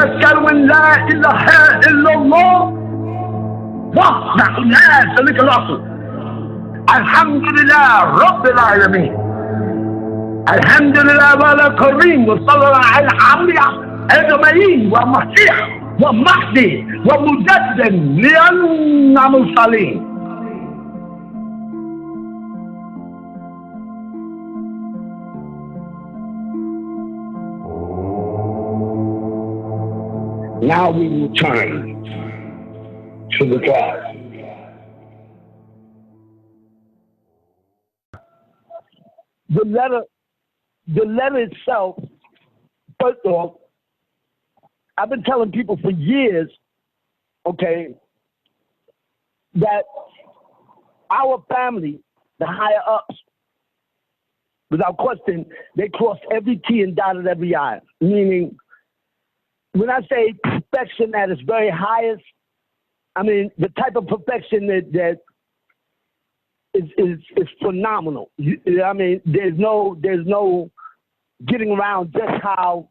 أشهد أن لا إله إلا الله وحده لا شريك له الحمد لله رب العالمين الحمد لله وعلى كريم وصلى الله على الأنبياء أجمعين ومسيح ومهدي ومجدد لأن مرسلين. Now we will turn to the drive. The letter itself, first off, I've been telling people for years, okay, that our family, the higher ups, without question, they crossed every T and dotted every I. Meaning, when I say perfection at its very highest, I mean the type of perfection that is phenomenal. I mean, there's no getting around just how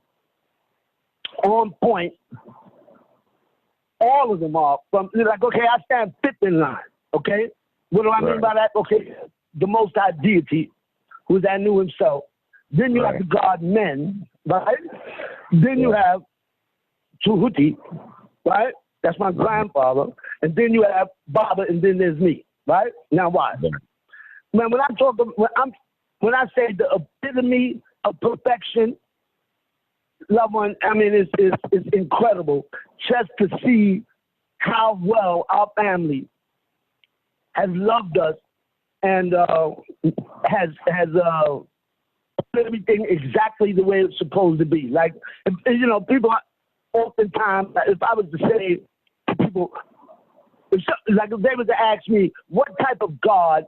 on point all of them are. From like, okay, I stand fifth in line. Okay, what do I mean by that? Okay, the Most High Deity, who's that knew himself. Then you have the God men, right? Then you have Tuhuti, right? That's my grandfather. And then you have Baba, and then there's me, right? Now why? Man, when I say the epitome of perfection, loved one, I mean, it's incredible just to see how well our family has loved us and has everything exactly the way it's supposed to be. Like, you know, people oftentimes, if I was to say to people, if they were to ask me what type of God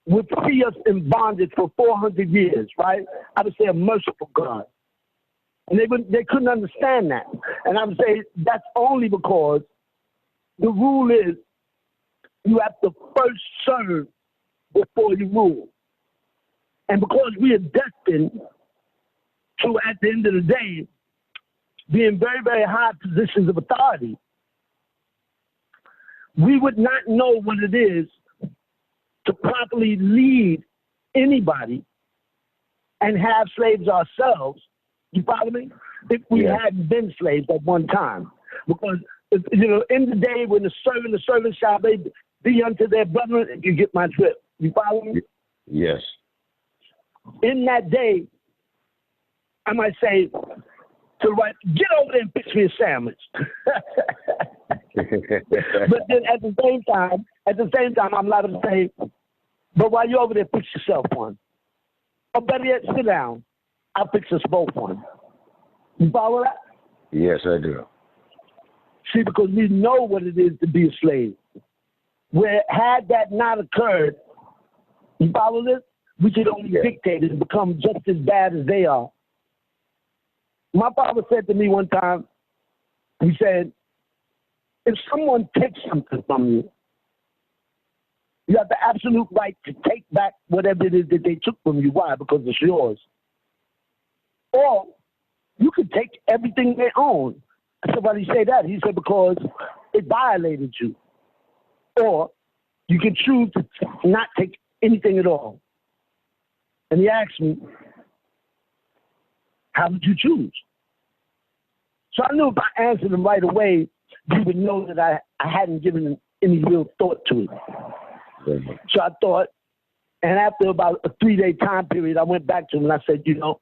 would see us in bondage for 400 years, right? I would say a merciful God. And they couldn't understand that. And I would say that's only because the rule is you have to first serve before you rule. And because we are destined to, at the end of the day, be in very, very high positions of authority, we would not know what it is to properly lead anybody and have slaves ourselves. You follow me? If we hadn't been slaves at one time. Because, you know, in the day when the servant shall be unto their brethren, you get my drift. You follow me? Yes. In that day, I might say to the right, get over there and fix me a sandwich. But then at the same time, I'm allowed to say, but while you're over there, fix yourself one. Or better yet, sit down. I'll fix us both one. You follow that? Yes, I do. See, because we know what it is to be a slave. Where had that not occurred, you follow this? We should only dictate it and become just as bad as they are. My father said to me one time, he said, if someone takes something from you, you have the absolute right to take back whatever it is that they took from you. Why? Because it's yours. Or you could take everything they own. I said, why did he say that? He said, because it violated you. Or you can choose to not take anything at all. And he asked me, how would you choose? So I knew if I answered him right away, you would know that I hadn't given any real thought to it. Mm-hmm. So I thought, and after about a 3-day time period, I went back to him and I said, you know,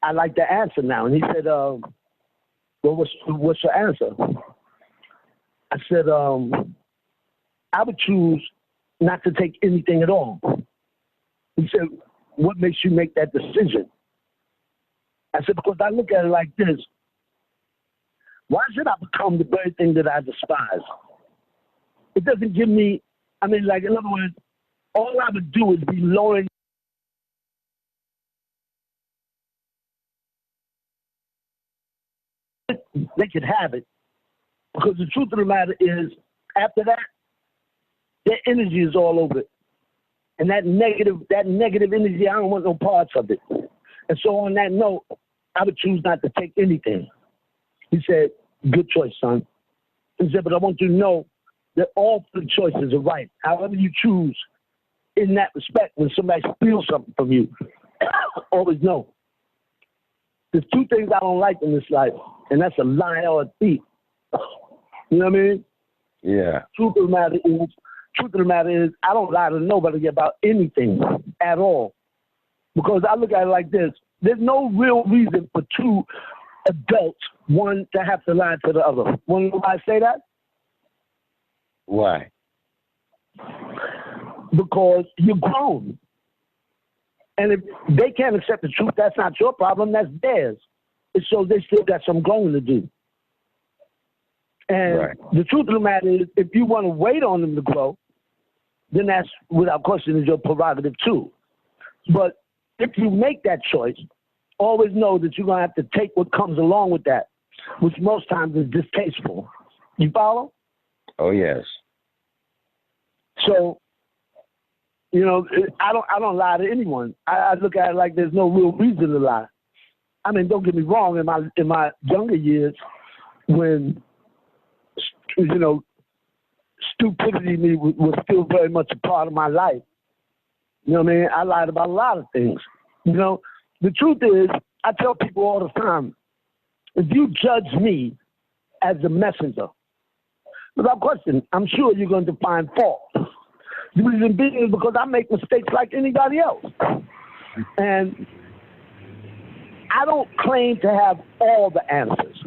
I like the answer now. And he said, well, what's your answer? I said, I would choose not to take anything at all. He said, what makes you make that decision? I said, because I look at it like this. Why should I become the very thing that I despise? It doesn't give me, I mean, like, in other words, all I would do is be lowering. They could have it. Because the truth of the matter is, after that, their energy is all over it. And that negative energy, I don't want no parts of it. And so on that note, I would choose not to take anything. He said, good choice, son. He said, but I want you to know that all three choices are right. However you choose in that respect, when somebody steals something from you, always know. There's two things I don't like in this life, and that's a liar or a thief. You know what I mean? Yeah. Truth of the matter is, I don't lie to nobody about anything at all. Because I look at it like this. There's no real reason for two adults, one to have to lie to the other. Want to know why I say that? Why? Because you're grown. And if they can't accept the truth, that's not your problem, that's theirs. It shows they still got some growing to do. And the truth of the matter is, if you want to wait on them to grow, then that's, without question, is your prerogative too. But if you make that choice, always know that you're going to have to take what comes along with that, which most times is distasteful. You follow? Oh, yes. So, you know, I don't lie to anyone. I look at it like there's no real reason to lie. I mean, don't get me wrong. In my younger years, when, you know, stupidity was still very much a part of my life. You know what I mean? I lied about a lot of things. You know, the truth is, I tell people all the time, if you judge me as a messenger, without question, I'm sure you're going to find fault. The reason being is because I make mistakes like anybody else. And I don't claim to have all the answers.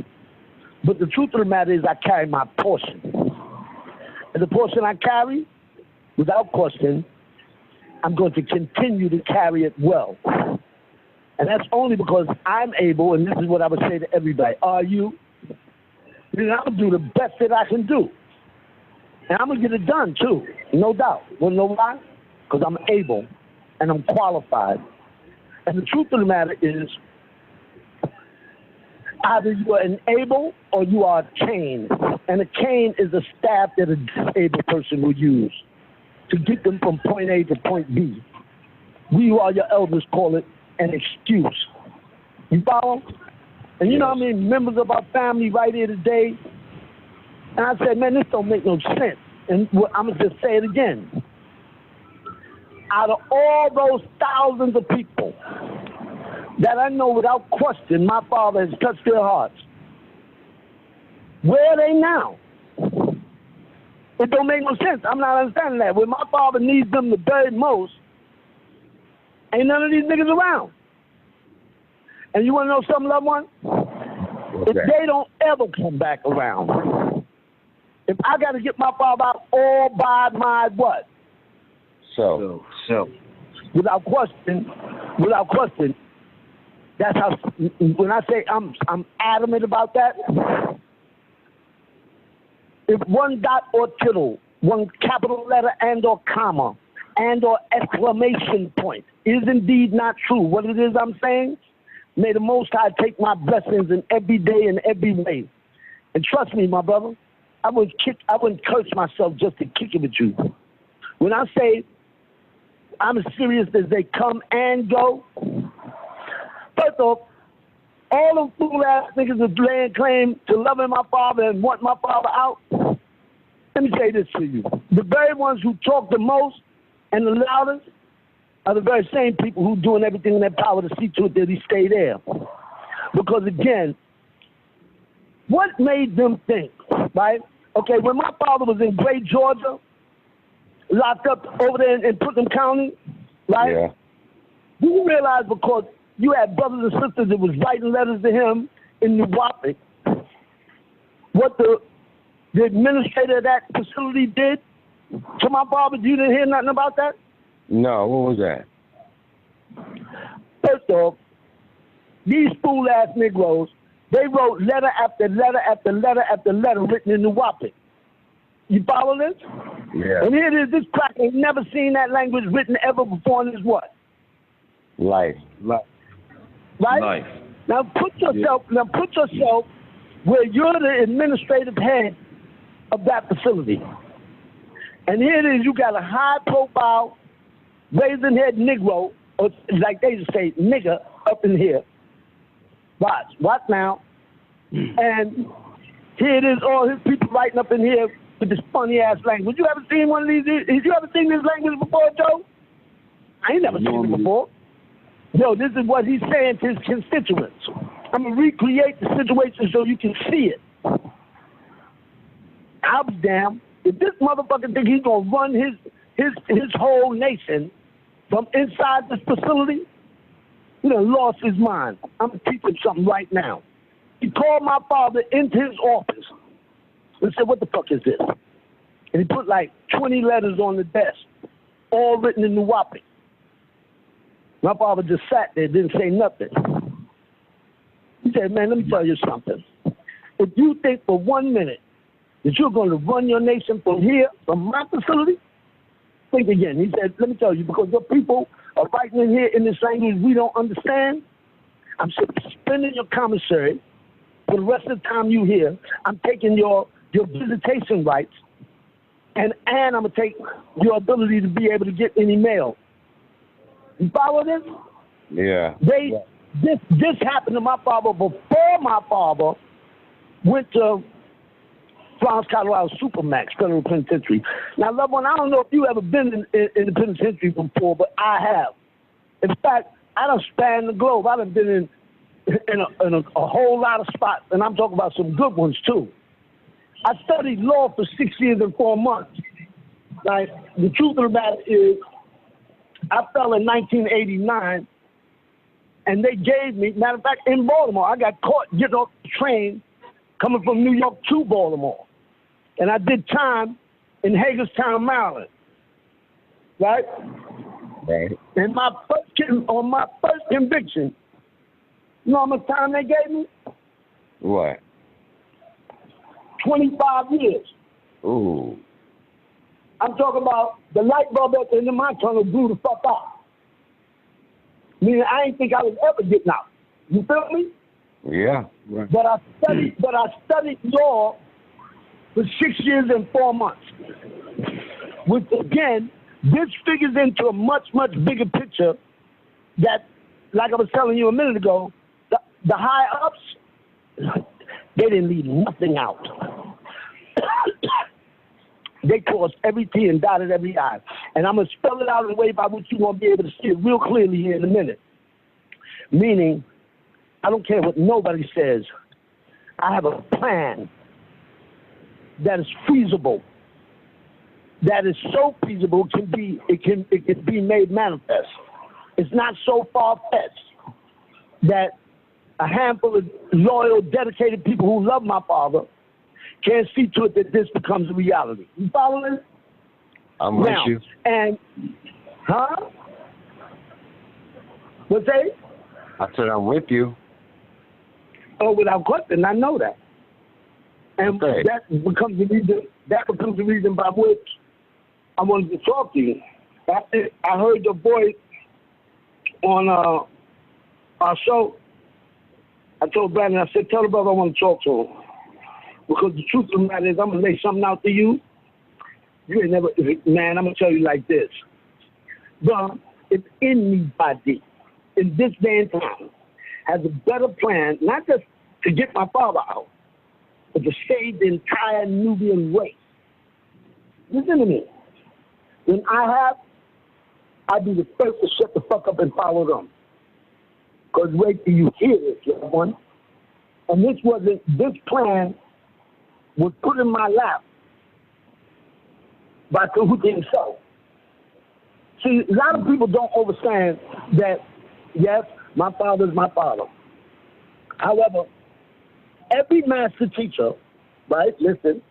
But the truth of the matter is I carry my portion. And the portion I carry, without question, I'm going to continue to carry it well. And that's only because I'm able, and this is what I would say to everybody, are you? Then I'm going to do the best that I can do. And I'm going to get it done, too, no doubt. Want to know why? Because I'm able and I'm qualified. And the truth of the matter is, either you are an able or you are a cane. And a cane is a staff that a disabled person will use to get them from point A to point B. We who are your elders call it an excuse. You follow? And you know what I mean? Members of our family right here today. And I said, man, this don't make no sense. And I'm going to just say it again. Out of all those thousands of people that I know without question my Father has touched their hearts, where are they now? It don't make no sense. I'm not understanding that. When my Father needs them the very most, ain't none of these niggas around. And you want to know something, loved one? Okay. If they don't ever come back around, if I got to get my Father out all by my what? So. Without question, that's how, when I say I'm adamant about that, if one dot or tittle, one capital letter and or comma, and or exclamation point is indeed not true, what it is I'm saying, may the Most High take my blessings in every day and every way. And trust me, my brother, I wouldn't curse myself just to kick it with you. When I say I'm as serious as they come and go, first off, all them fool-ass niggas is laying claim to loving my Father and want my Father out. Let me say this to you. The very ones who talk the most and the loudest are the very same people who doing everything in their power to see to it that he stay there. Because again, what made them think, right? Okay, when my father was in Gray, Georgia, locked up over there in Putnam County, right? Yeah. Do you realize because you had brothers and sisters that was writing letters to him in Milwaukee, what the administrator of that facility did to my father? You didn't hear nothing about that? No, what was that? First off, these fool-ass Negroes, they wrote letter after letter after letter after letter written in Milwaukee. You follow this? Yeah. And here it is, this crack ain't never seen that language written ever before in his what? Life. Right? Life. Now put yourself where you're the administrative head of that facility. And here it is, you got a high profile, raisin head Negro, or like they used to say, nigger, up in here. Watch now. And here it is, all his people writing up in here with this funny ass language. You ever seen one of these? Have you ever seen this language before, Joe? I ain't never seen it before. Yo, this is what he's saying to his constituents. I'm gonna recreate the situation so you can see it. I'll be damned if this motherfucker think he's gonna run his whole nation from inside this facility. He done lost his mind. I'm gonna teach him something right now. He called my father into his office and said, "What the fuck is this?" And he put like 20 letters on the desk, all written in Nuwapi. My father just sat there, didn't say nothing. He said, "Man, let me tell you something. If you think for 1 minute that you're going to run your nation from here, from my facility, think again." He said, "Let me tell you, because your people are writing in here in this language we don't understand, I'm suspending your commissary for the rest of the time you here. I'm taking your visitation rights, and I'm going to take your ability to be able to get any mail." You follow this? Yeah. This happened to my father before my father went to Florence, Colorado Supermax Federal Penitentiary. Now, loved one, I don't know if you ever been in the penitentiary before, but I have. In fact, I done spanned the globe. I done been in a whole lot of spots, and I'm talking about some good ones too. I studied law for 6 years and 4 months. Like, the truth of the matter is, I fell in 1989, and they gave me, matter of fact, in Baltimore, I got caught getting off the train coming from New York to Baltimore. And I did time in Hagerstown, Maryland. Right? Right. And on my first conviction, you know how much time they gave me? What? 25 years. Ooh. I'm talking about the light bulb at the end of my tunnel blew the fuck out. Meaning I didn't think I was ever getting out. You feel me? Yeah. Right. But I studied law for 6 years and 4 months. Which again, this figures into a much, much bigger picture that, like I was telling you a minute ago, the high ups, they didn't leave nothing out. They crossed every T and dotted every I. And I'm going to spell it out in a way by which you're going to be able to see it real clearly here in a minute. Meaning, I don't care what nobody says. I have a plan that is feasible, that is so feasible it can be made manifest. It's not so far-fetched that a handful of loyal, dedicated people who love my father can't see to it that this becomes a reality. You following? I'm with you. And, huh? What's that? I said I'm with you. Oh, without question, I know that. And okay. that becomes the reason by which I wanted to talk to you. After I heard your voice on our show, I told Brandon, I said, tell the brother I want to talk to him. Because the truth of the matter is, I'm going to lay something out to you. You ain't never, man, I'm going to tell you like this. Bro, if anybody in this day and time has a better plan, not just to get my father out, but to save the entire Nubian race, listen to me. When I'd be the first to shut the fuck up and follow them. Because wait till you hear this, young one. And this plan was put in my lap by Tahuti himself. See, a lot of people don't understand that, yes, my father is my father. However, every master teacher, right, listen,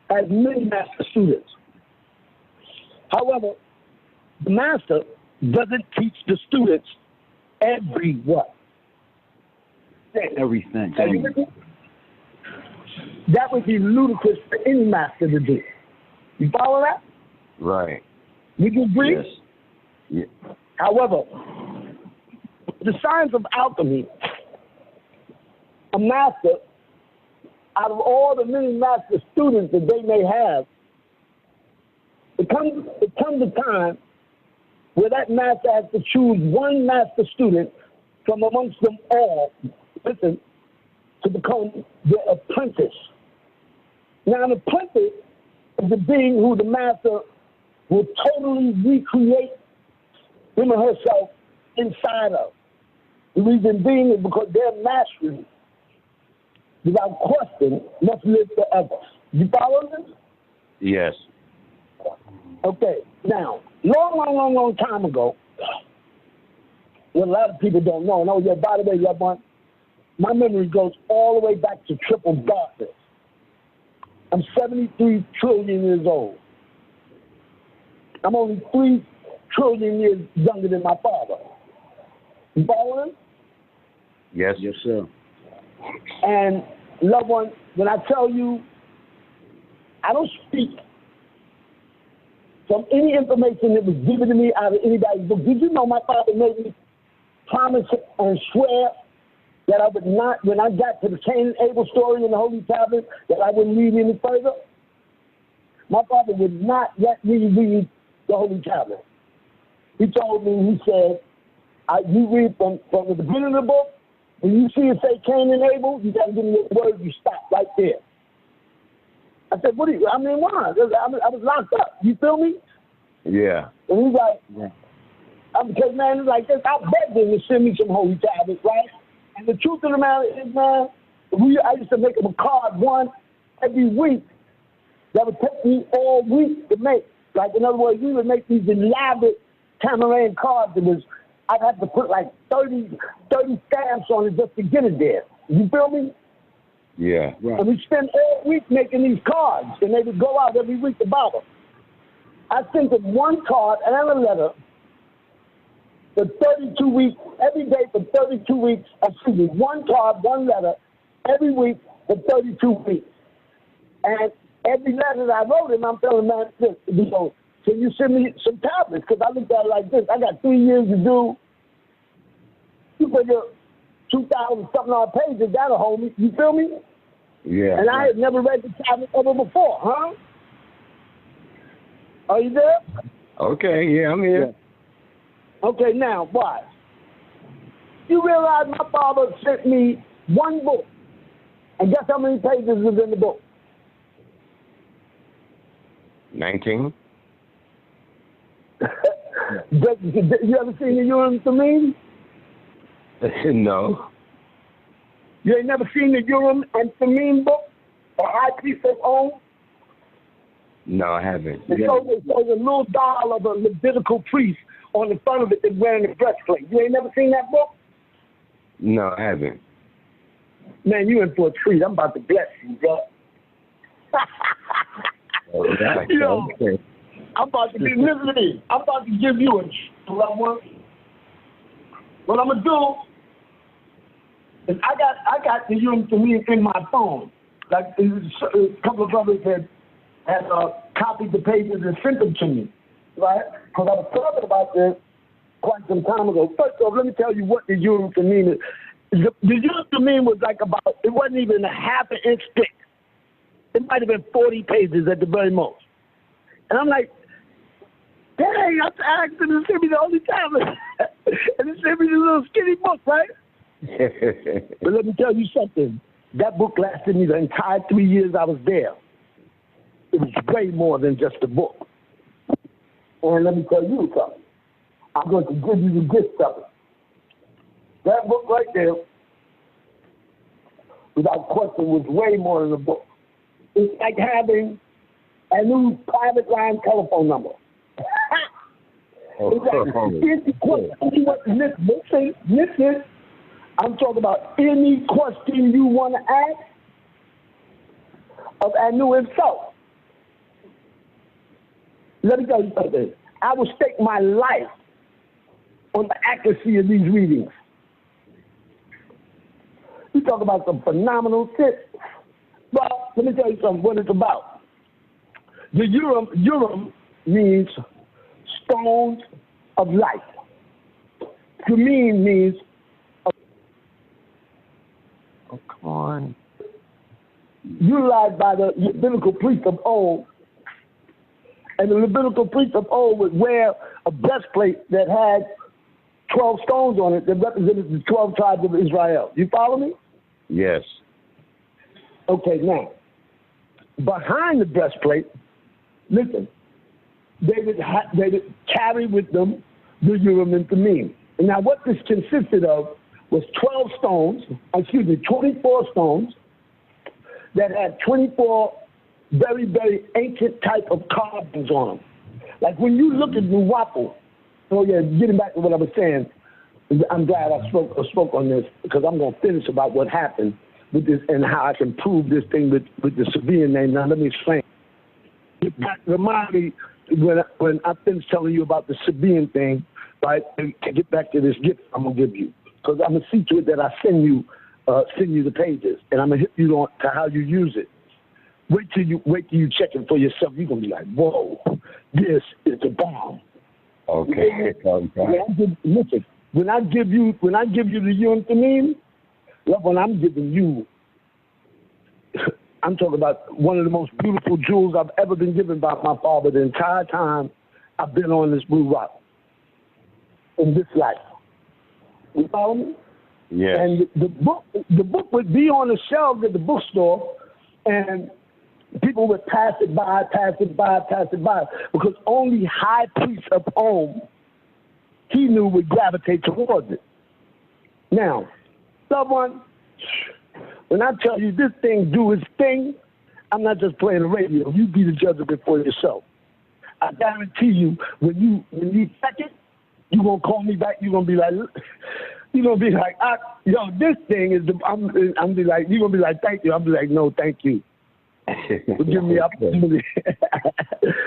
has many master students. However, the master doesn't teach the students every what? Everything. That would be ludicrous for any master to do. You follow that? Right. Would you agree? Yes. Yeah. However, the science of alchemy, a master, out of all the many master students that they may have, it comes a time where that master has to choose one master student from amongst them all, listen, to become their apprentice. Now, an apprentice is a being who the master will totally recreate him or herself inside of. The reason being is because their mastery, without question, must live forever. You follow this? Yes. Okay. Now, long time ago, what a lot of people don't know, and oh yeah, by the way, loved one, my memory goes all the way back to triple darkness. I'm 73 trillion years old. I'm only 3 trillion years younger than my father. You following? Yes. Yes, sir. And loved one, when I tell you, I don't speak from any information that was given to me out of anybody's book. Did you know my father made me promise and swear that I would not, when I got to the Cain and Abel story in the Holy Tablet, that I wouldn't read any further? My father would not let me read the Holy Tablet. He told me, he said, you read from the beginning of the book, when you see it say Cain and Abel, you got to give me a word, you stop right there. I said, what do you, I mean, why? I was locked up. You feel me? Yeah. And he's like, because, man, it's like this. I begged him to send me some Holy Tablets, right? And the truth of the matter is, man, I used to make him a card one every week that would take me all week to make. Like, in other words, we would make these elaborate Tamarind cards. I'd have to put like 30 stamps on it just to get it there. You feel me? Yeah. Right. And we spent all week making these cards, and they would go out every week to Baba. I sent him one card and a letter for 32 weeks, every day for 32 weeks. Excuse me, one card, one letter, every week for 32 weeks. And every letter that I wrote him, I'm telling him, man, this, you know, can you send me some tablets? Because I looked at it like this. I got 3 years to do. You figure 2,000 something odd pages, that'll hold me. You feel me? Yeah. And I had never read the tablet ever before, huh? Are you there? Okay, yeah, I'm here. Yeah. Okay, now, watch. You realize my father sent me one book, and guess how many pages was in the book? 19. You ever seen the Urim Thummim? No. You ain't never seen the Urim and Thummim book? The High Priest of On? No, I haven't. It shows a little doll of a Levitical priest on the front of it that's wearing a breastplate. You ain't never seen that book? No, I haven't. Man, you in for a treat. I'm about to bless you, bro. Okay. Yo, Okay. I'm about to give you a loved one. What I'm gonna do is I got the Urim Thummim in my phone. Like a couple of brothers had copied the pages and sent them to me, right? Because I was talking about this quite some time ago. First off, let me tell you what the Urim Thummim is. The Urim Thummim was like it wasn't even a half an inch thick. It might have been 40 pages at the very most. And I'm like, dang, I asked them to send me the Holy Tablet. And they sent me this little skinny book, right? But let me tell you something. That book lasted me the entire 3 years I was there. It was way more than just a book. And let me tell you something. I'm going to give you the gift of it. That book right there, without question, was way more than a book. It's like having a new private line telephone number. Listen, I'm talking about any question you want to ask of Anu himself. Let me tell you something. I will stake my life on the accuracy of these readings. You talk about some phenomenal shit. Well, let me tell you something, what it's about. The Urim means stones of life. Thummim means come on. Utilized by the Levitical priest of old. And the Levitical priest of old would wear a breastplate that had 12 stones on it that represented the 12 tribes of Israel. You follow me? Yes. Okay, now, behind the breastplate, listen, they would carry with them the Urim and Thummim. And now what this consisted of was 24 stones that had 24 very, very ancient type of carvings on them. Like when you look at Milwaukee, oh yeah, getting back to what I was saying, I'm glad I spoke on this because I'm going to finish about what happened with this and how I can prove this thing with the civilian name. Now let me explain. Remind me when I finish telling you about the civilian thing, right? And to get back to this gift I'm gonna give you, because I'm gonna see to it that I send you the pages, and I'm gonna hit you on to how you use it. Wait till you check it for yourself. You're gonna be like, whoa, this is the bomb. Okay. Listen, when I give you the Urim Thummim, love, when I'm giving you, I'm talking about one of the most beautiful jewels I've ever been given by my father the entire time I've been on this blue rock in this life. You follow me? Yeah. And the book would be on the shelves at the bookstore, and people would pass it by, because only high priests of home he knew would gravitate towards it. Now, someone, when I tell you this thing do its thing, I'm not just playing the radio. You be the judge of it for yourself. I guarantee you, when you check it, you're gonna call me back. You're gonna be like, yo, this thing is the. I'm be like, you're gonna be like, thank you. I'm be like, no, thank you. Well, give me opportunity.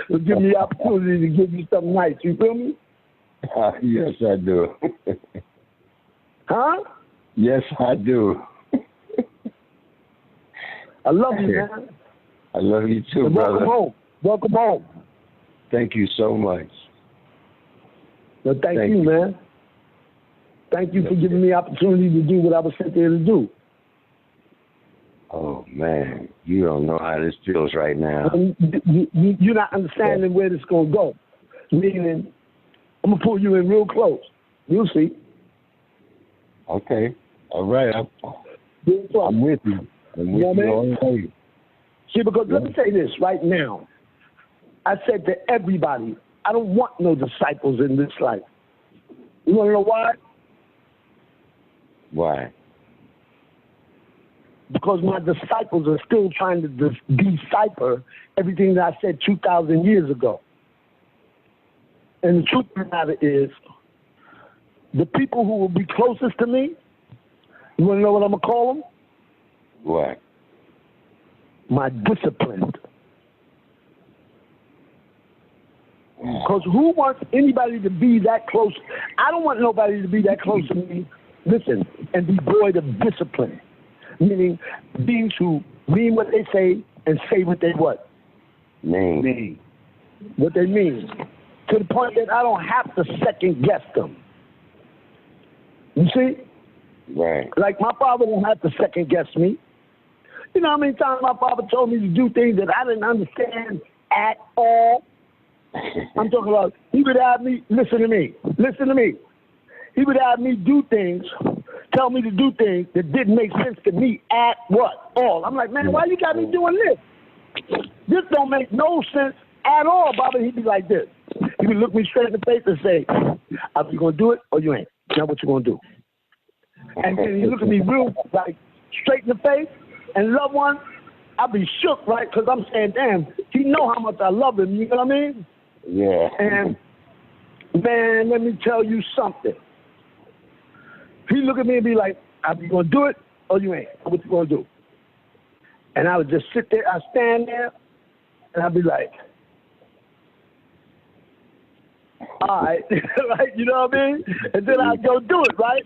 Well, give me opportunity to give you something nice. You feel me? Yes, I do. Huh? Yes, I do. I love you, man. I love you too, and brother. Welcome home. Welcome home. Thank you so much. No, thank you, man. Thank you for giving me the opportunity to do what I was sent there to do. Oh, man. You don't know how this feels right now. You're not understanding where this is going to go. Meaning, I'm going to pull you in real close. You'll see. Okay. All right. I'm with you. I'm with you all the way. See, because let me say this right now. I said to everybody, I don't want no disciples in this life. You want to know why? Why? Because my disciples are still trying to decipher everything that I said 2,000 years ago. And the truth of the matter is, the people who will be closest to me, you want to know what I'm going to call them? What? My disciplined. Because who wants anybody to be that close? I don't want nobody to be that close to me, listen, and be void of discipline. Meaning beings who mean what they say and say what they what? Mean. What they mean. To the point that I don't have to second guess them. You see? Right. Like my father don't have to second guess me. You know how many times my father told me to do things that I didn't understand at all? I'm talking about, he would have me, listen to me. He would have me do things, tell me to do things that didn't make sense to me at what? All. I'm like, man, why you got me doing this? This don't make no sense at all, Bobby. He'd be like this. He would look me straight in the face and say, are you going to do it or you ain't? Now what you going to do? And then he look at me real, like, straight in the face, and loved one, I'd be shook, right? Because I'm saying, damn, he know how much I love him, you know what I mean? Yeah. And, man, let me tell you something. He look at me and be like, are you going to do it or you ain't? What you going to do? And I would just sit there, I'd stand there, and I'd be like, all right, right? You know what I mean? And then I'd go do it, right?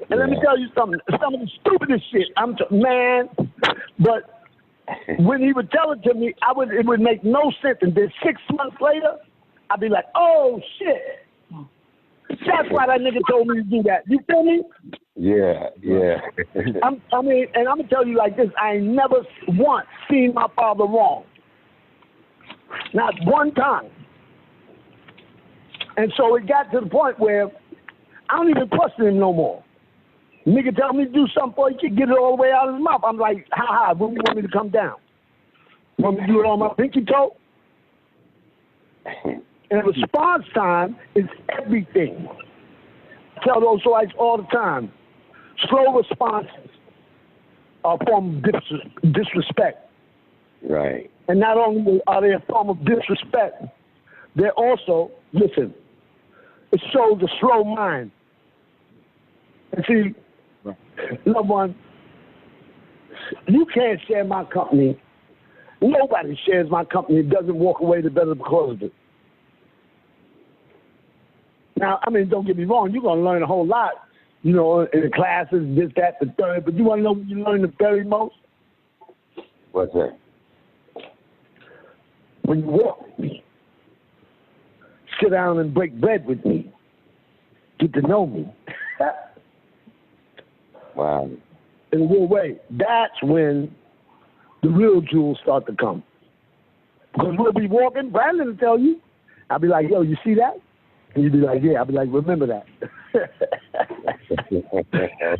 And let me tell you something. Some of the stupidest shit. Man, but when he would tell it to me, it would make no sense. And then 6 months later, I'd be like, oh, shit. That's why that nigga told me to do that. You feel me? Yeah. And I'm going to tell you like this. I ain't never once seen my father wrong. Not one time. And so it got to the point where I don't even question him no more. Nigga tell me to do something for you, he get it all the way out of his mouth. I'm like, ha, when you want me to come down? Want me to do it on my pinky toe? And response time is everything. I tell those OSOICE all the time, slow responses are a form of disrespect. Right. And not only are they a form of disrespect, they're also, listen, it shows a slow mind. And see, loved one, you can't share my company. Nobody shares my company and doesn't walk away the better because of it. Now, I mean, don't get me wrong, you're going to learn a whole lot, you know, in the classes, this, that, the third, but you want to know what you learn the very most? What's that? When you walk with me, sit down and break bread with me, get to know me. Wow. In a real way, that's when the real jewels start to come. Because we'll be walking, Brandon will tell you, I'll be like, yo, you see that? And you'll be like, yeah. I'll be like, remember that. I'll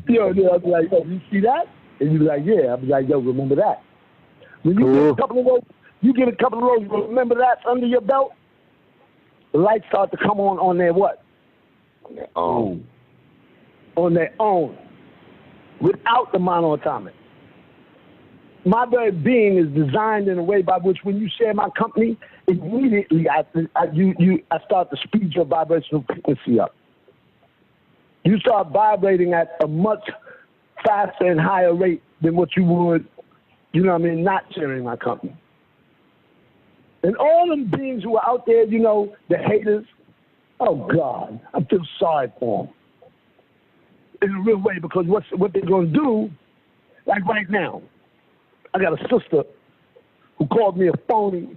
be like, yo, you see that? And you'll be like, yeah. I'll be like, yo, remember that. When you get a couple of those, remember that under your belt, the lights start to come on their what? On their own. On their own. Without the monoatomic. My very being is designed in a way by which when you share my company, immediately I start to speed your vibrational frequency up. You start vibrating at a much faster and higher rate than what you would, you know what I mean, not sharing my company. And all them beings who are out there, you know, the haters, oh God, I feel sorry for them. In a real way, because what they're going to do, like right now, I got a sister who called me a phony.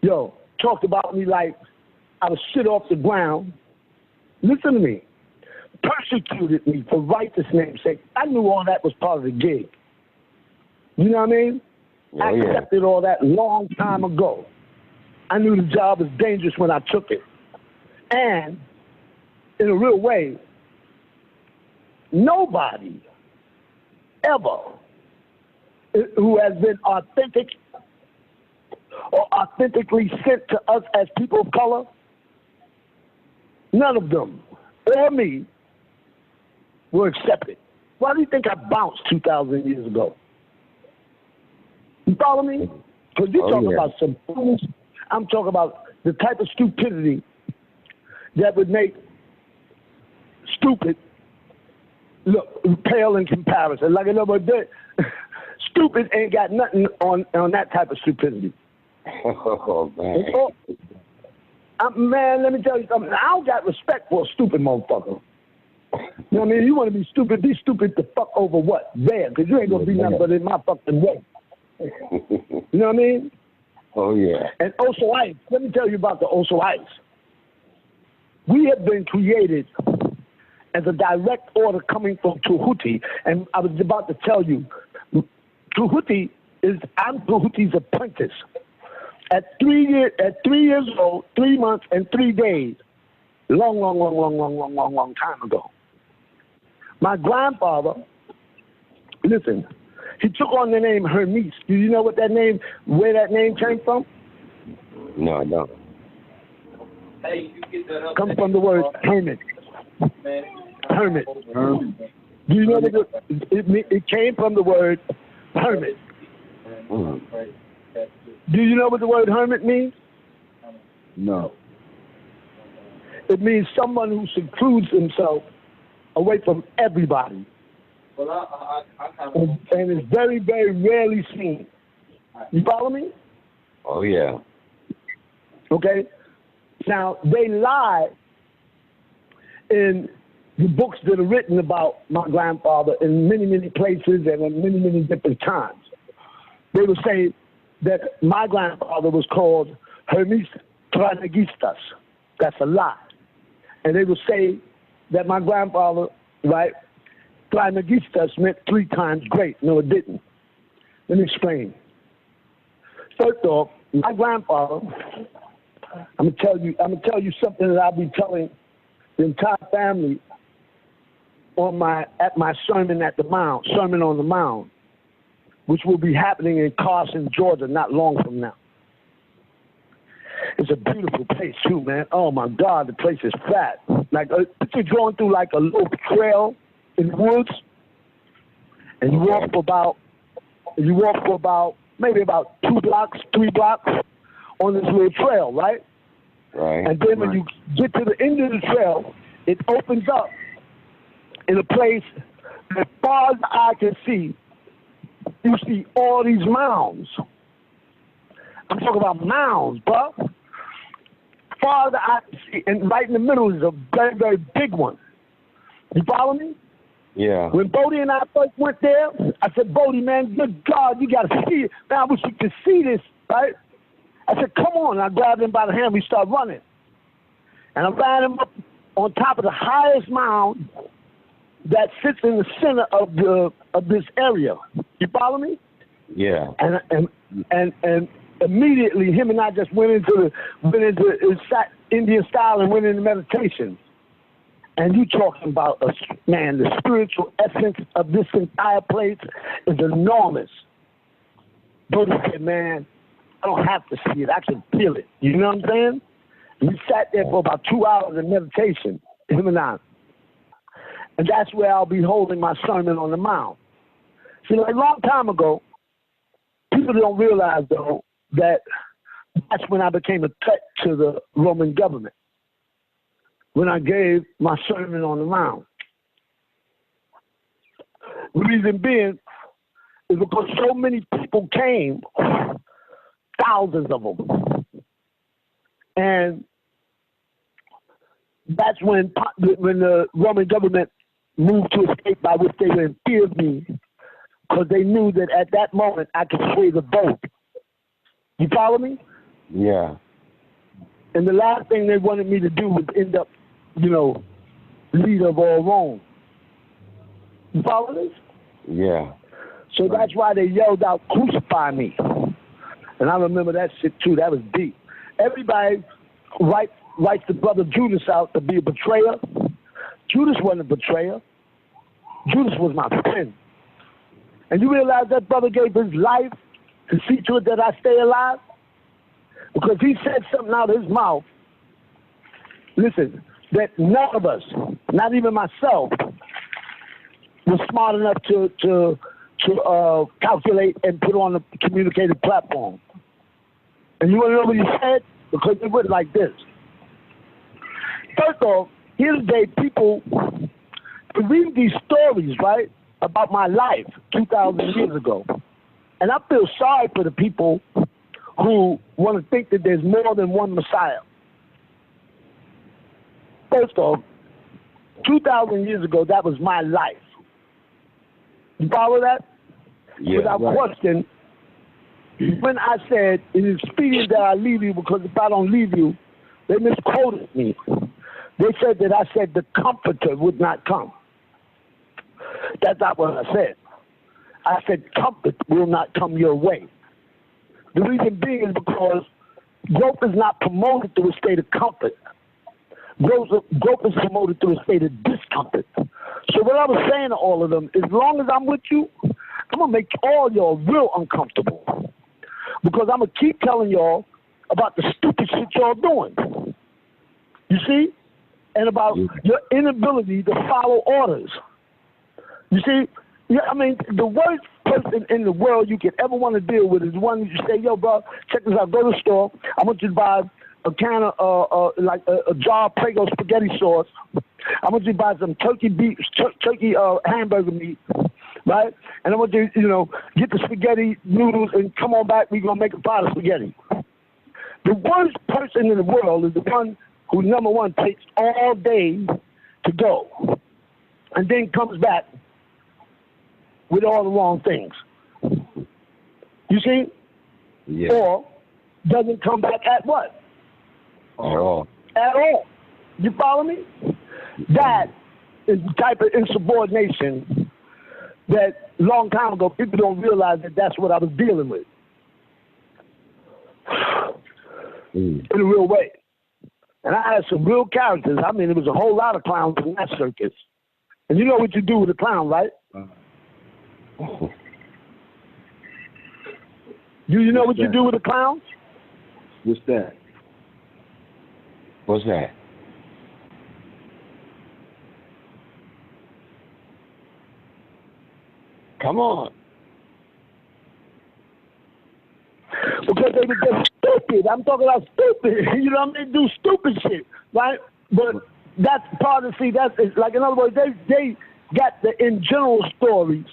Yo, talked about me like I was shit off the ground. Listen to me. Persecuted me for righteous name's sake. I knew all that was part of the gig. You know what I mean? I accepted all that long time ago. I knew the job was dangerous when I took it. And in a real way, nobody ever who has been authentic or authentically sent to us as people of color, none of them or me were accepted. Why do you think I bounced 2,000 years ago? You follow me? Because you're talking about some fools. I'm talking about the type of stupidity that would make stupid look pale in comparison. Like another day, stupid ain't got nothing on that type of stupidity. Oh, man. Man, let me tell you something. I don't got respect for a stupid motherfucker. You know what I mean? You want to be stupid the fuck over what? There, because you ain't going to be nothing but in my fucking way. You know what I mean? Oh, yeah. And OSOICE, let me tell you about the OSOICE. We have been created as a direct order coming from Tahuti, and I was about to tell you, Tahuti I'm Tahuti's apprentice. At 3 years old, 3 months and 3 days, long time ago. My grandfather, listen, he took on the name Hermes. Do you know where that name came from? No, I don't. Hey, you get that up. Comes from the word hermit. Hermit. Do you know that it came from the word hermit? Do you know what the word hermit means? No. It means someone who secludes himself away from everybody. Well, I kind of... And it's very, very rarely seen. You follow me? Oh, yeah. Okay? Now, they lie in the books that are written about my grandfather in many, many places and in many, many different times. They will say that my grandfather was called Hermes Trismegistus. That's a lie. And they will say that my grandfather, right, Trismegistus meant 3 times great. No, it didn't. Let me explain. First off, my grandfather, I'm gonna tell you something that I'll be telling the entire family at my sermon at the Mound, Sermon on the Mound, which will be happening in Carson, Georgia, not long from now. It's a beautiful place too, man. Oh my God, the place is fat. Like you're going through like a little trail in the woods, and you walk for about maybe about 2 blocks, 3 blocks on this little trail, right? Right. And then when you get to the end of the trail, it opens up in a place as far as the eye can see. You see all these mounds. I'm talking about mounds, bro. Far as the eye can see, and right in the middle is a very, very big one. You follow me? Yeah. When Bodie and I first went there, I said, Bodie, man, good God, you got to see it. Man, I wish you could see this, right? I said, come on. I grabbed him by the hand. We started running. And I ran him up on top of the highest mound that sits in the center of this area. You follow me? Yeah. And immediately him and I just went into Indian style and went into meditation. And you talking about man, the spiritual essence of this entire place is enormous. Bodie said, man, I don't have to see it. I can feel it. You know what I'm saying? We sat there for about 2 hours in meditation, him and I. And that's where I'll be holding my Sermon on the Mount. See, like a long time ago, people don't realize, though, that that's when I became a threat to the Roman government, when I gave my Sermon on the Mount. The reason being is because so many people came, thousands of them. And that's when the Roman government moved to a state by which they were in fear of me, because they knew that at that moment I could sway the vote. You follow me? Yeah. And the last thing they wanted me to do was end up, leader of all Rome. You follow this? Yeah. So that's why they yelled out, crucify me. And I remember that shit too. That was deep. Everybody writes the brother Judas out to be a betrayer. Judas wasn't a betrayer. Judas was my friend. And you realize that brother gave his life to see to it that I stay alive? Because he said something out of his mouth, listen, that none of us, not even myself, was smart enough to calculate and put on a communicated platform. And you want to know what he said? Because it went like this. First off, here's the day people read these stories, right, about my life 2,000 years ago. And I feel sorry for the people who want to think that there's more than one Messiah. First off, 2,000 years ago, that was my life. You follow that? Yeah, without question, when I said, it is expedient that I leave you, because if I don't leave you, they misquoted me. They said that I said the Comforter would not come. That's not what I said. I said comfort will not come your way. The reason being is because growth is not promoted through a state of comfort. Growth is promoted through a state of discomfort. So what I was saying to all of them, as long as I'm with you, I'm going to make all y'all real uncomfortable. Because I'm going to keep telling y'all about the stupid shit y'all doing. You see? And about your inability to follow orders. You see? Yeah, I mean, the worst person in the world you could ever want to deal with is one that you say, yo, bro, check this out. Go to the store. I want you to buy a can of, a jar of Prego spaghetti sauce. I want you to buy some turkey hamburger meat, right? And I want you to, get the spaghetti noodles and come on back. We're going to make a pot of spaghetti. The worst person in the world is the one who, number one, takes all day to go and then comes back with all the wrong things. You see? Yeah. Or doesn't come back at what? At all. At all. You follow me? That is the type of insubordination that long time ago people don't realize that that's what I was dealing with. In a real way. And I had some real characters. I mean, there was a whole lot of clowns in that circus. And you know what you do with a clown, right? Do you know what you do with a clown? What's that? What's that? Come on. Because they were just stupid. I'm talking about stupid. You know what I mean? They do stupid shit, right? But that's part of, see, that's, like, in other words, they got the in general stories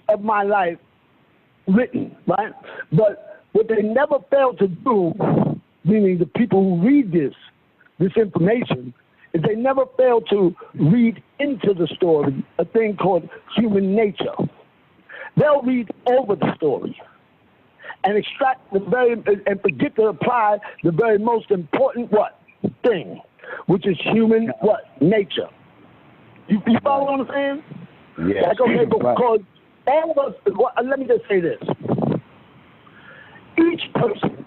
of my life written, right? But what they never fail to do, meaning the people who read this information, is they never fail to read into the story a thing called human nature. They'll read over the story and extract the very, and forget to apply the very most important what? Thing, which is human what? Nature. You follow what I'm saying? Yes. Like, okay, because all of us, let me just say this. Each person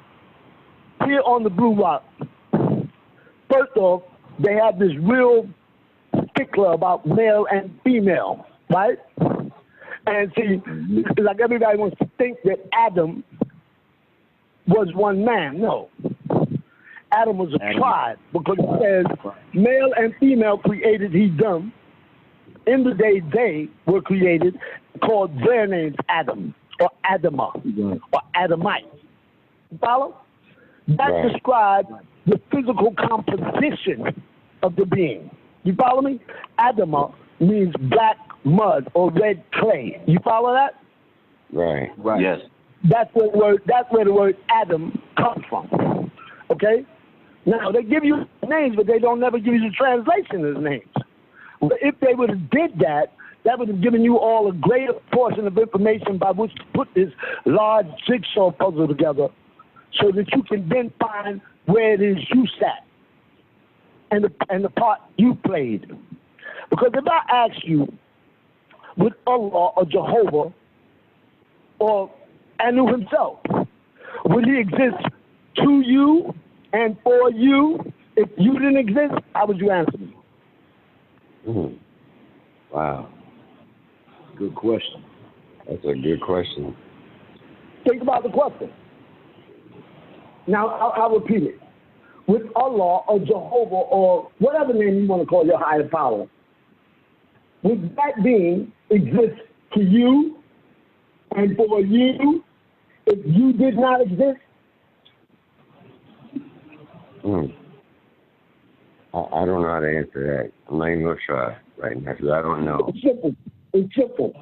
here on the Blue Rock, first off, they have this real stickler about male and female, right? And see, like everybody wants to think that Adam was one man. No. Adam was a tribe because it says male and female created he them. In the day they were created, called their names Adam or Adama or Adamite. You follow? That describes the physical composition of the being. You follow me? Adama means black mud or red clay. You follow that? Right. Yes. That's where the word Adam comes from. Okay? Now they give you names, but they don't never give you the translation of the names. But if they would have did that, that would have given you all a greater portion of information by which to put this large jigsaw puzzle together, so that you can then find where it is you sat and the part you played. Because if I ask you, would Allah or Jehovah or Anu himself, would he exist to you and for you if you didn't exist? How would you answer me? Wow. Good question. That's a good question. Think about the question. Now, I'll repeat it. With Allah or Jehovah or whatever name you want to call your higher power, would that being exist to you and for you if you did not exist? I don't know how to answer that. I'm not even going to try right now because I don't know. It's simple. It's simple.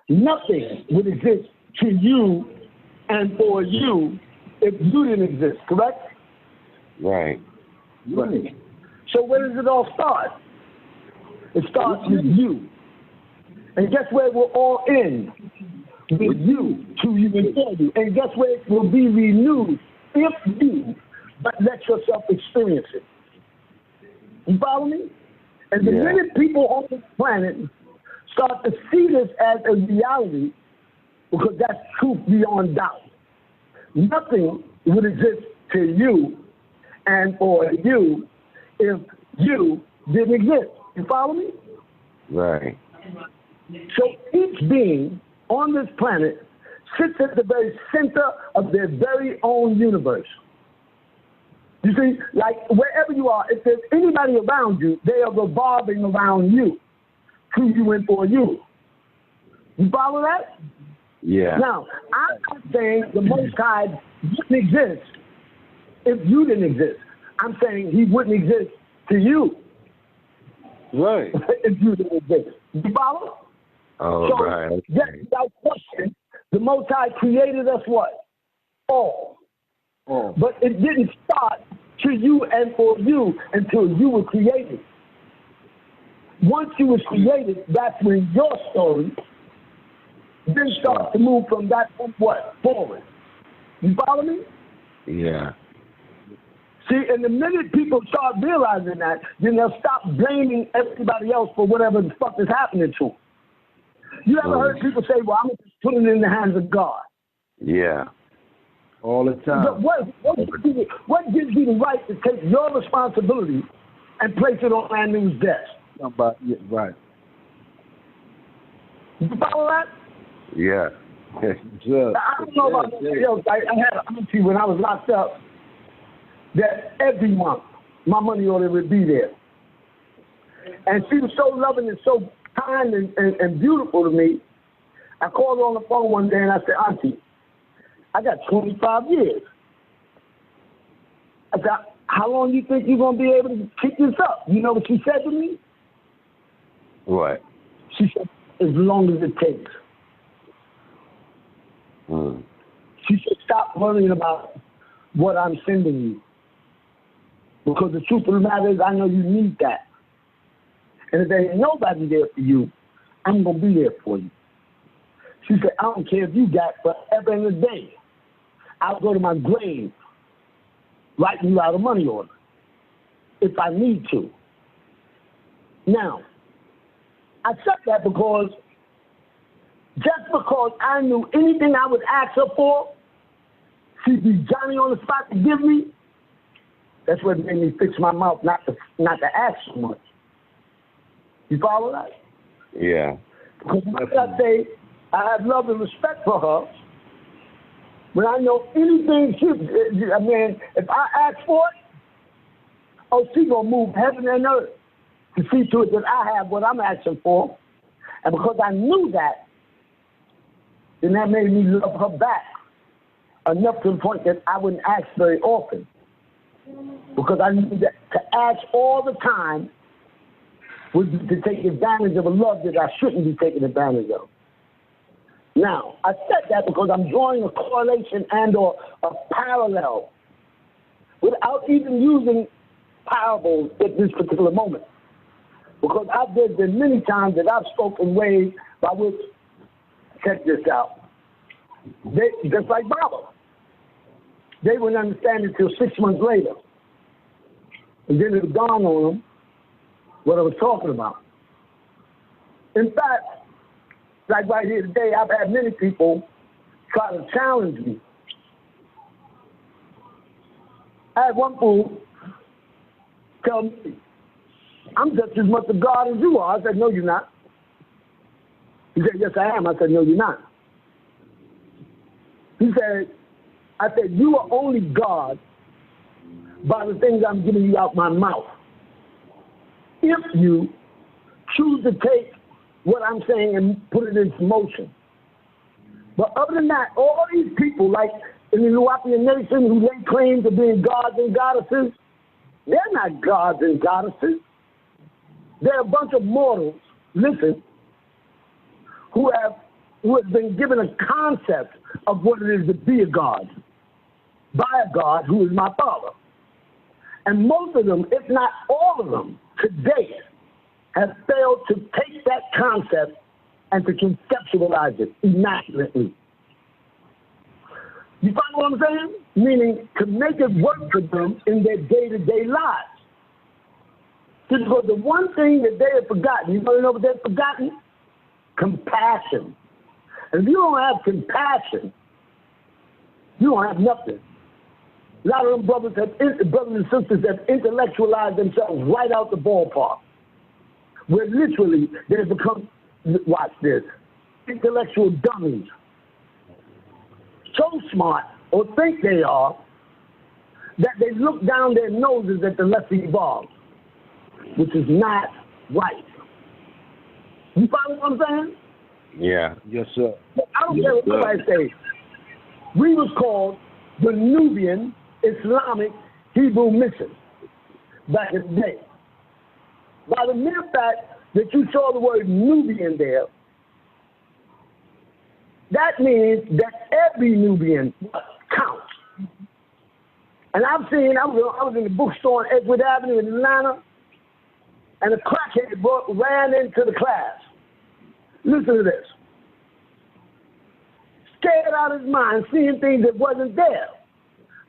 Nothing would exist to you and for you if you didn't exist, correct? Right. Right. So where does it all start? It starts with you. And guess where we're all in? With you, to you and for you. And guess where it will be renewed if you but let yourself experience it. You follow me? And the minute people on this planet start to see this as a reality, because that's truth beyond doubt, nothing would exist to you and for you if you didn't exist. You follow me? Right. So each being on this planet sits at the very center of their very own universe. You see, like wherever you are, if there's anybody around you, they are revolving around you, to you and for you. You follow that? Yeah. Now, I'm not saying the Most High wouldn't exist if you didn't exist. I'm saying he wouldn't exist to you. Right. If you didn't exist. You follow? Oh, so, right. Okay. Just without question, the Most High created us what? All. But it didn't start to you and for you until you were created. Once you were created, that's when your story then starts to move from that point what? Forward. You follow me? Yeah. See, and the minute people start realizing that, then they'll stop blaming everybody else for whatever the fuck is happening to them. You ever heard people say, well, I'm going to just put it in the hands of God? Yeah. All the time. What gives you the right to take your responsibility and place it on Anu's desk? Right. You follow that? Yeah. I don't know about anybody else. I had an auntie when I was locked up that every month my money order would be there. And she was so loving and so kind and beautiful to me. I called her on the phone one day and I said, Auntie, I got 25 years. I said, how long do you think you're going to be able to keep this up? You know what she said to me? What? She said, as long as it takes. She said, stop worrying about what I'm sending you. Because the truth of the matter is, I know you need that. And if there ain't nobody there for you, I'm going to be there for you. She said, I don't care if you got forever and a day. I'll go to my grave writing you out a money order if I need to. Now, I said that because just because I knew anything I would ask her for, she'd be Johnny on the spot to give me. That's what made me fix my mouth not to ask so much. You follow that? Yeah. Because when I say I have love and respect for her, when I know anything if I ask for it, she's going to move heaven and earth to see to it that I have what I'm asking for. And because I knew that, then that made me love her back enough to the point that I wouldn't ask very often. Because I knew that to ask all the time would be to take advantage of a love that I shouldn't be taking advantage of. Now, I said that because I'm drawing a correlation and or a parallel without even using parables at this particular moment. Because there's been many times that I've spoken ways by which, check this out, just like Baba. They wouldn't understand it until 6 months later. And then it dawned on them what I was talking about. In fact, like right here today, I've had many people try to challenge me. I had one fool tell me, I'm just as much a God as you are. I said, no, you're not. He said, yes, I am. I said, no, you're not. I said, you are only God by the things I'm giving you out my mouth. If you choose to take what I'm saying and put it into motion. But other than that, all these people, like in the Milwaukee Nation, who lay claim to being gods and goddesses, they're not gods and goddesses. They're a bunch of mortals, listen, who have been given a concept of what it is to be a god by a God who is my Father. And most of them, if not all of them, today have failed to take that concept and to conceptualize it immaculately. You follow what I'm saying? Meaning to make it work for them in their day-to-day lives. Because the one thing that they have forgotten, you want to know what they've forgotten? Compassion. And if you don't have compassion, you don't have nothing. A lot of them brothers and sisters have intellectualized themselves right out the ballpark, where literally they've become, watch this, intellectual dummies. So smart, or think they are, that they look down their noses at the less evolved, which is not right. You follow what I'm saying? Yeah. Yes, sir. But I don't care what nobody says. We was called the Nubian Islamic Hebrew Mission back in the day. By the mere fact that you saw the word Nubian there, that means that every Nubian counts. And I was in the bookstore on Edgewood Avenue in Atlanta, and a crackhead ran into the class. Listen to this. Scared out of his mind, seeing things that wasn't there.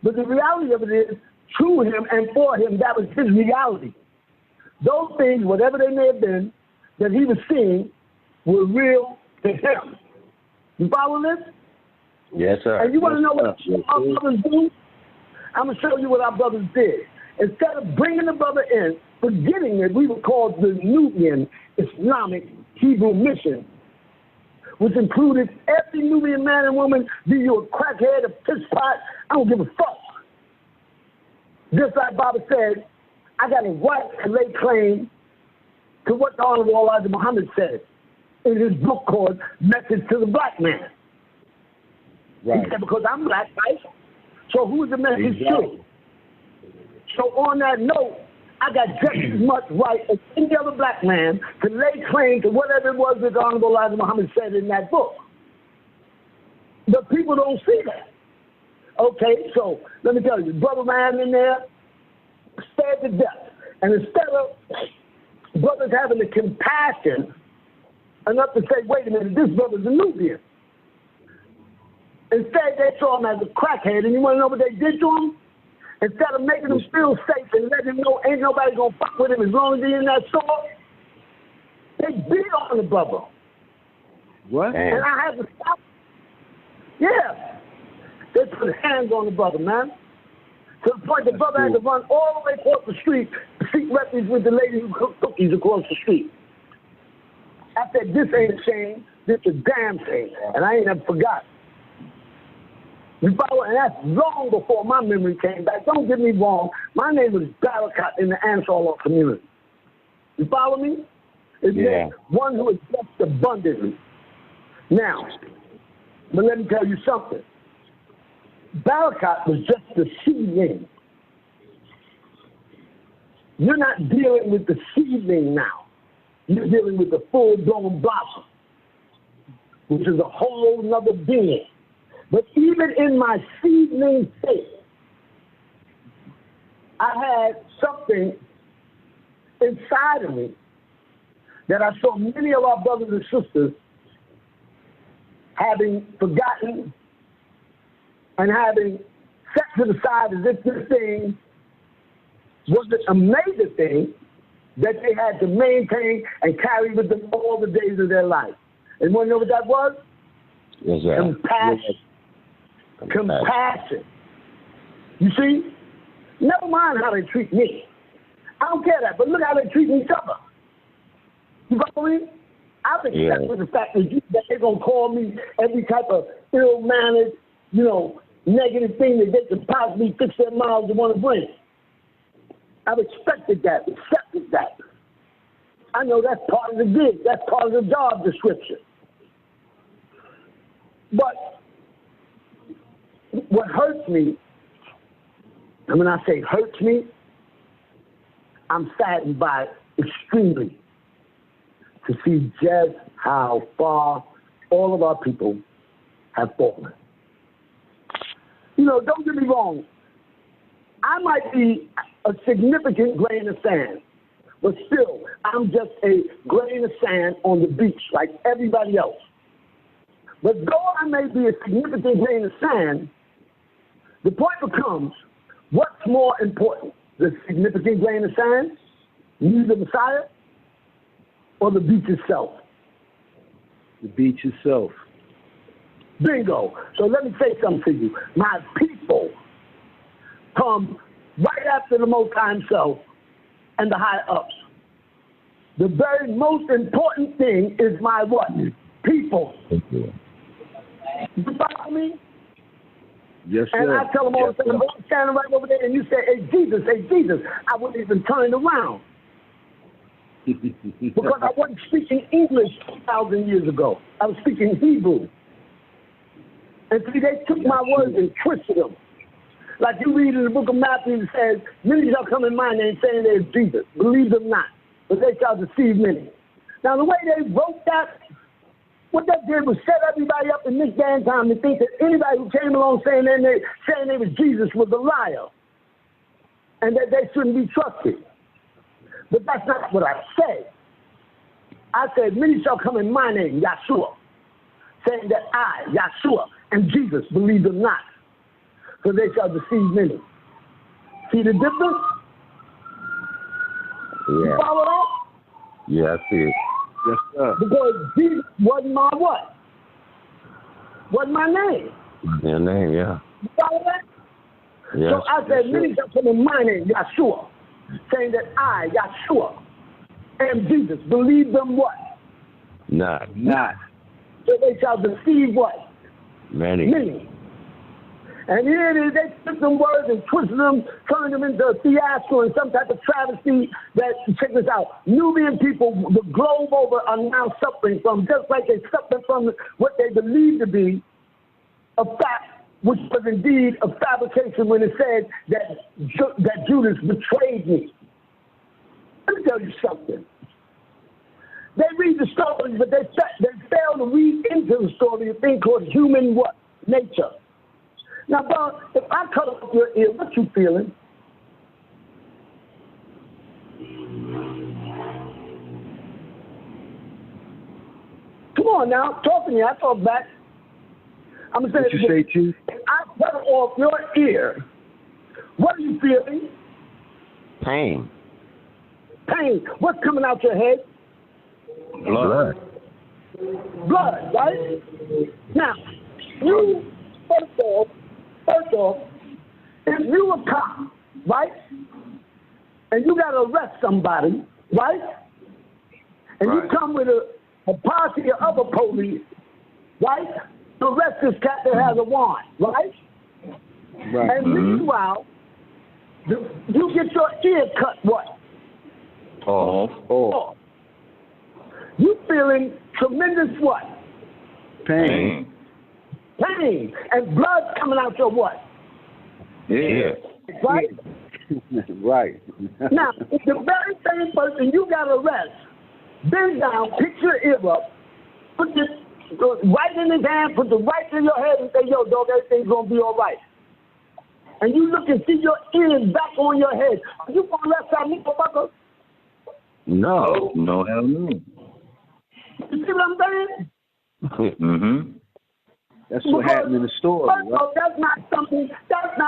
But the reality of it is, to him and for him, that was his reality. Those things, whatever they may have been, that he was seeing, were real to him. You follow this? Yes, sir. And you want to know what our brothers do? I'm going to show you what our brothers did. Instead of bringing the brother in, forgetting that we were called the Nubian Islamic Hebrew Mission, which included every Nubian man and woman, be you a crackhead, a piss pot, I don't give a fuck. Just like Baba said, I got a right to lay claim to what the Honorable Elijah Muhammad said in his book called Message to the Black Man. Right. He said, because I'm black, right? So who's the message Exactly. to? So on that note, I got just as much right as any other black man to lay claim to whatever it was that the Honorable Elijah Muhammad said in that book. But people don't see that. Okay, so let me tell you, brother man in there, scared to death. And instead of brothers having the compassion enough to say, wait a minute, this brother's a Nubian. Instead, they saw him as a crackhead, and you want to know what they did to him? Instead of making him feel safe and letting him know ain't nobody gonna fuck with him as long as he's in that store, they beat on the brother. What? And I had to stop. Yeah. They put hands on the brother, man. To the point the brother had to run all the way across the street to seek refuge with the lady who cooked cookies across the street. I said, this ain't a shame, this is a damn shame. And I ain't never forgot. You follow? And that's long before my memory came back. Don't get me wrong. My name was Barakat in the Ansar community. You follow me? It meant one who is blessed abundantly. Now, but let me tell you something. Barakat was just the seedling. You're not dealing with the seedling now. You're dealing with the full-blown blossom, which is a whole nother being. But even in my seedling faith, I had something inside of me that I saw many of our brothers and sisters having forgotten and having set to the side as if this thing was a major thing that they had to maintain and carry with them all the days of their life. And want to know what that was? Yes, sir. Compassion. Compassion. You see? Never mind how they treat me. I don't care that, but look how they treat each other. You follow me? I've accepted with the fact that they're going to call me every type of ill-mannered, negative thing that they can possibly fix their mouths and want to bring. I've expected that, accepted that. I know that's part of the gig. That's part of the job description. But what hurts me, and when I say hurts me, I'm saddened by it extremely to see just how far all of our people have fallen. Don't get me wrong. I might be a significant grain of sand, but still, I'm just a grain of sand on the beach like everybody else. But though I may be a significant grain of sand, the point becomes, what's more important, the significant grain of sand, you the Messiah, or the beach itself? The beach itself. Bingo. So let me say something to you. My people come right after the Most High Himself and the high ups. The very most important thing is my what? People. You follow me? Yes, sir. And I tell them all the time, I'm standing right over there, and you say, hey, Jesus, I wouldn't even turn around. Because I wasn't speaking English 2,000 years ago. I was speaking Hebrew. And see, they took my words and twisted them. Like you read in the book of Matthew, it says, many shall come in my name saying there's Jesus. Believe them not, but they shall deceive many. Now, the way they wrote that, what that did was set everybody up in this damn time to think that anybody who came along saying they was Jesus was a liar and that they shouldn't be trusted. But that's not what I said. I said, many shall come in my name, Yahshua, saying that I, Yahshua, and Jesus believe them not, for they shall deceive many. See the difference? Yeah. You follow that? Yeah, I see it. Yes, sir. Because Jesus wasn't my what? Wasn't my name. Your name, yeah. You follow that? Yes. So I said, many shall come in my name, Yahshua, saying that I, Yahshua, am Jesus. Believe them what? Not. so they shall deceive what? Many. Many. And here it is, they took them words and twisted them, turning them into a fiasco and some type of travesty that, check this out, Nubian people the globe over are now suffering from, just like they suffer from what they believe to be a fact, which was indeed a fabrication when it said that Judas betrayed me. Let me tell you something. They read the stories, but they fail to read into the story a thing called human what? Nature. Now, bro, if I cut off your ear, what you feeling? Come on now, talk to me. I talk back. I'm gonna say what you say, Chief? If I cut off your ear, what are you feeling? Pain. Pain. What's coming out your head? Blood. Blood, right? Now, you first off, if you a cop, right, and you gotta arrest somebody, right, and you come with a posse of other police, right, to arrest this cat that has a warrant, right? Right. And meanwhile, you get your ear cut what? Oh. You feeling tremendous what? Pain. Pain. And blood coming out your what? Yeah. Right? Right. Now, if the very same person you got to arrest, bend down, pick your ear up, put this right in his hand, put the right in your head and say, yo, dog, everything's going to be all right. And you look and see your ears back on your head. Are you going to arrest that motherfucker? No. No, hell no. You see what I'm saying? Mm-hmm. That's what happened in the story, First of right? all, that's not something that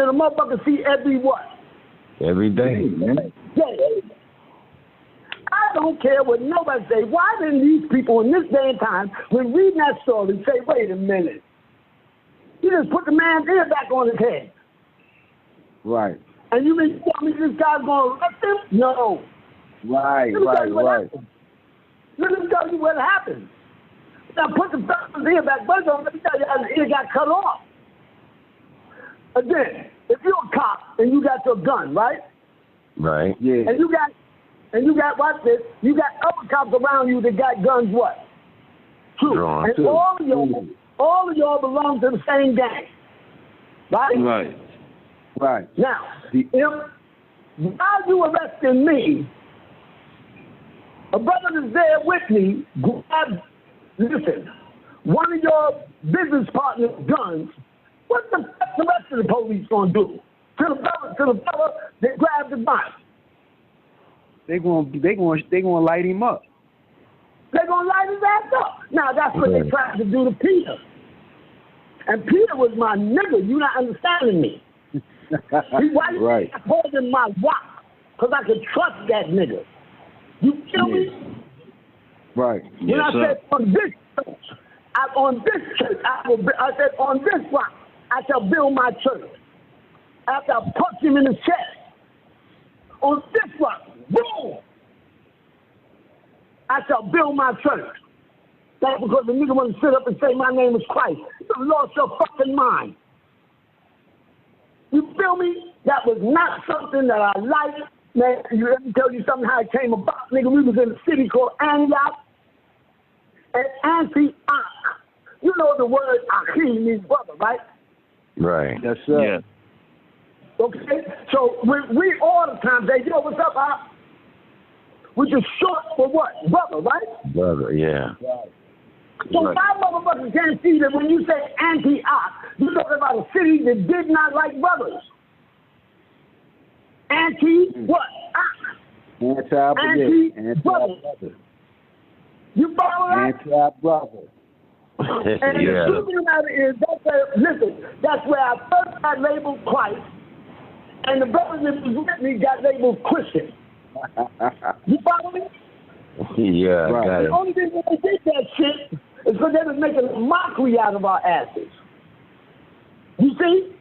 a motherfucker see every what? Every day, man. Yeah. I don't care what nobody say. Why didn't these people in this day and time, when reading that story, say, wait a minute. You just put the man's ear back on his head. Right. And you mean tell me this guy's going to arrest him? No. Right. Let me tell you what happened. Now put the person's ear back. First of all, let me tell you how his ear got cut off. Again, if you're a cop and you got your gun, right? Right. Yeah. And you got watch this, you got other cops around you that got guns what? Two. Drawn. And Two. all of y'all belong to the same gang. Right? Right. Now, while you arresting me, a brother that's there with me grabbed, listen, one of your business partner's guns. What the rest of the police gonna do? To the brother that grabbed the gun. They gonna light him up. They're gonna light his ass up. Now that's what they tried to do to Peter. And Peter was my nigga. You not understanding me. Right. I called him my wife because I could trust that nigga. You feel me? Right. When I said on this church, I said on this rock, I shall build my church. After I punched him in the chest, on this rock, boom, I shall build my church. That's because the nigga want to sit up and say my name is Christ. You lost your fucking mind. You feel me? That was not something that I liked. Man, let me tell you something how it came about. Nigga, we was in a city called Antioch. And Antioch. You know the word Achim means brother, right? Right. Yes, sir. Yeah. Okay? So we all the time say, yo, what's up, Ak? Which is short for what? Brother, right? Brother, yeah. Right. So my motherfuckers can't see that when you say Antioch, you're talking about a city that did not like brothers. What? Anti-brother. You follow that? Anti-brother. And the truth of the matter is, that's where I first got labeled Christ, and the brothers that was with me got labeled Christian. You follow me? Yeah, right. I got The it. only reason they did that shit is because they was making a mockery out of our asses. You see?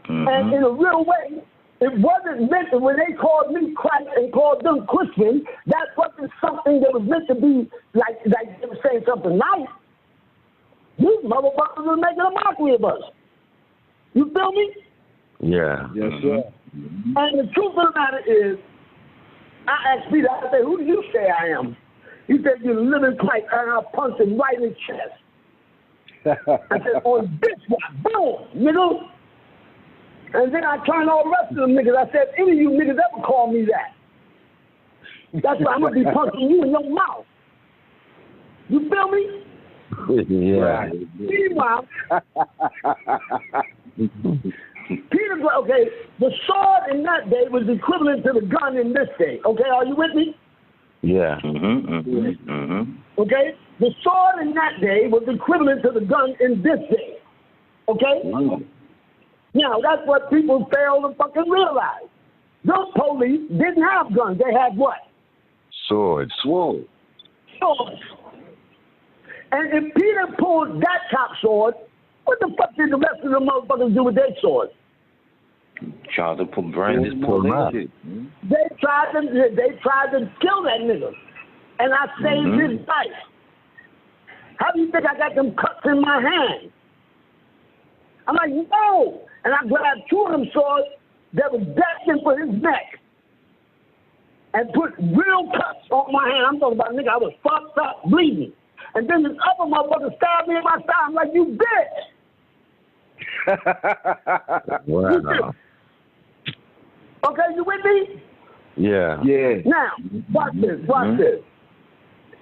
Mm-hmm. And in a real way, it wasn't meant to, when they called me Christ and called them Christian, that wasn't something that was meant to be like they were saying something nice. These motherfuckers were making a mockery of us. You feel me? Yeah. Yes, sir. And the truth of the matter is, I asked Peter, I said, who do you say I am? He said, you're living Christ, and I punched him right in the chest. I said, on this one, boom, nigga. And then I turned all the rest of them niggas. I said, any of you niggas ever call me that? That's why I'm going to be punching you in your mouth. You feel me? Yeah. Meanwhile, Peter, okay, the sword in that day was equivalent to the gun in this day. Okay, are you with me? Yeah. Okay? The sword in that day was equivalent to the gun in this day. Okay? Now, that's what people fail to fucking realize. Those police didn't have guns. They had what? Swords. Swords. And if Peter pulled that top sword, what the fuck did the rest of the motherfuckers do with their swords? Tried to put brand his shit. They tried to kill that nigga. And I saved his life. How do you think I got them cuts in my hand? I'm like, no. And I grabbed two of them swords that was destined for his neck and put real cuts on my hand. I'm talking about, nigga, I was fucked up, bleeding. And then this other motherfucker stabbed me in my side. I'm like, you bitch. Wow. Okay, you with me? Yeah. Yeah. Now, watch this.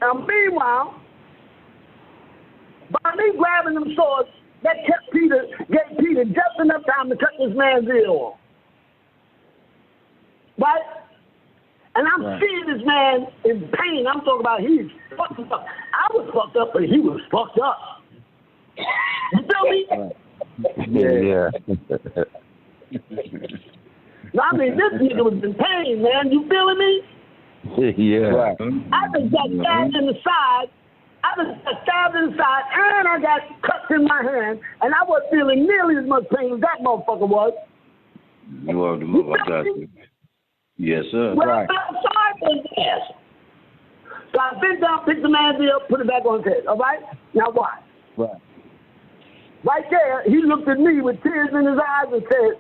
Now, meanwhile, by me grabbing them swords, that gave Peter just enough time to cut this man's ear off. Right? And I'm seeing this man in pain. I'm talking about he's fucked up. I was fucked up, but he was fucked up. You feel me? Yeah. Now, I mean, this nigga was in pain, man. You feeling me? Yeah. I just got stabbed in the side. And I got cuts in my hand, and I wasn't feeling nearly as much pain as that motherfucker was. You are the motherfucker. Yes, sir. Well, I'm sorry for his ass. So I bent down, picked the man's ear up, put it back on his head. All right? Now watch. Right there, he looked at me with tears in his eyes and said,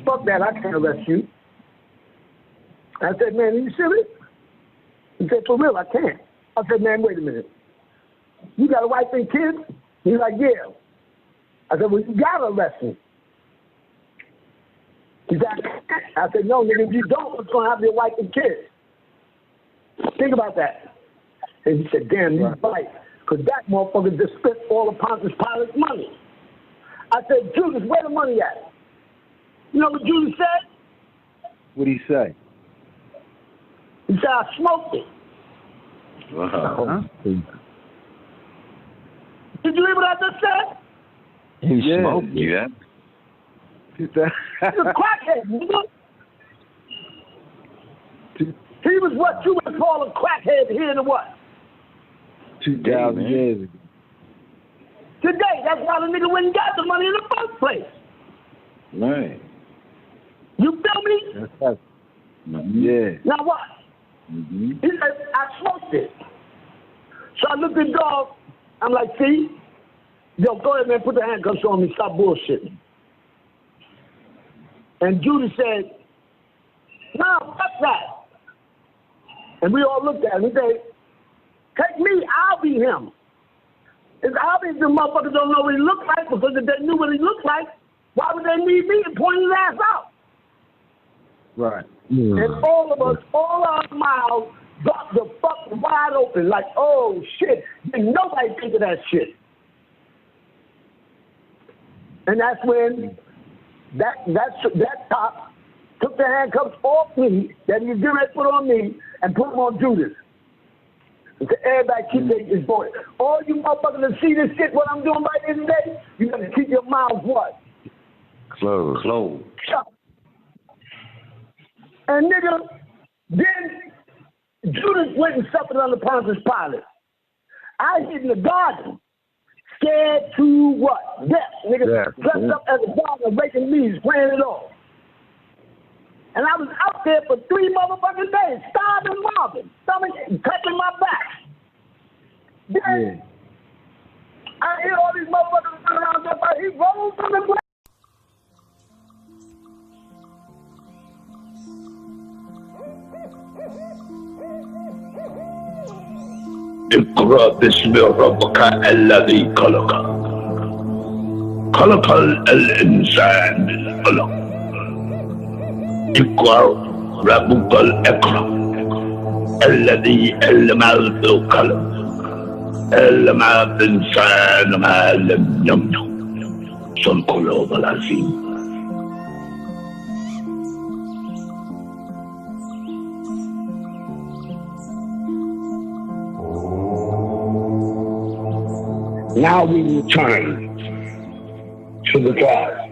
fuck that, I can't arrest you. I said, man, are you serious? He said, for real, I can't. I said, man, wait a minute. You got a wife and kids? He's like, yeah. I said, well, you got to arrest me. He said, I said, no, nigga, if you don't, what's going to happen to your wife and kids? Think about that. And he said, damn, you're right. Because that motherfucker just spent all of Pontius Pilate's money. I said, Judas, where the money at? You know what Judas said? What'd he say? He said, I smoked it. Wow. Did you hear what I just said? He smoked. Yeah. He's a crackhead, nigga. He was what you would call a crackhead here to what? 2,000 years ago. Today, that's why the nigga went and got the money in the first place. Right. You feel me? Yeah. Now what? He said, I smoked it. So I looked at the dog. I'm like, see? Yo, go ahead, man, put the handcuffs on me. Stop bullshitting. And Judy said, no, fuck that. And we all looked at him and said, take me, I'll be him. It's obvious the motherfuckers don't know what he looked like, because if they knew what he looked like, why would they need me to point his ass out? Right. And all of us, all our mouths got the fuck wide open, like, oh shit, didn't nobody think of that shit. And that's when that cop took the handcuffs off me that he was getting ready to put on me and put them on Judas. And said, everybody keep his voice. All you motherfuckers that see this shit, what I'm doing right here today, you gotta keep your mouths what? Closed. Shut. And nigga, then Judas went and suffered under Pontius Pilate. I hid in the garden, scared to what? Death. Nigga, dressed up as a gardener, raking leaves, playing it off. And I was out there for 3 motherfucking days, starving, robbing, touching my back. Then I hear all these motherfuckers running around there, but he rolls on the ground. اقرأ باسم ربك الذي خلق خلق الإنسان من علق اقرأ ربك الأكرم الذي علم بالقلم علم الإنسان ما لم يعلم صدق الله العظيم. Now we return to the drive.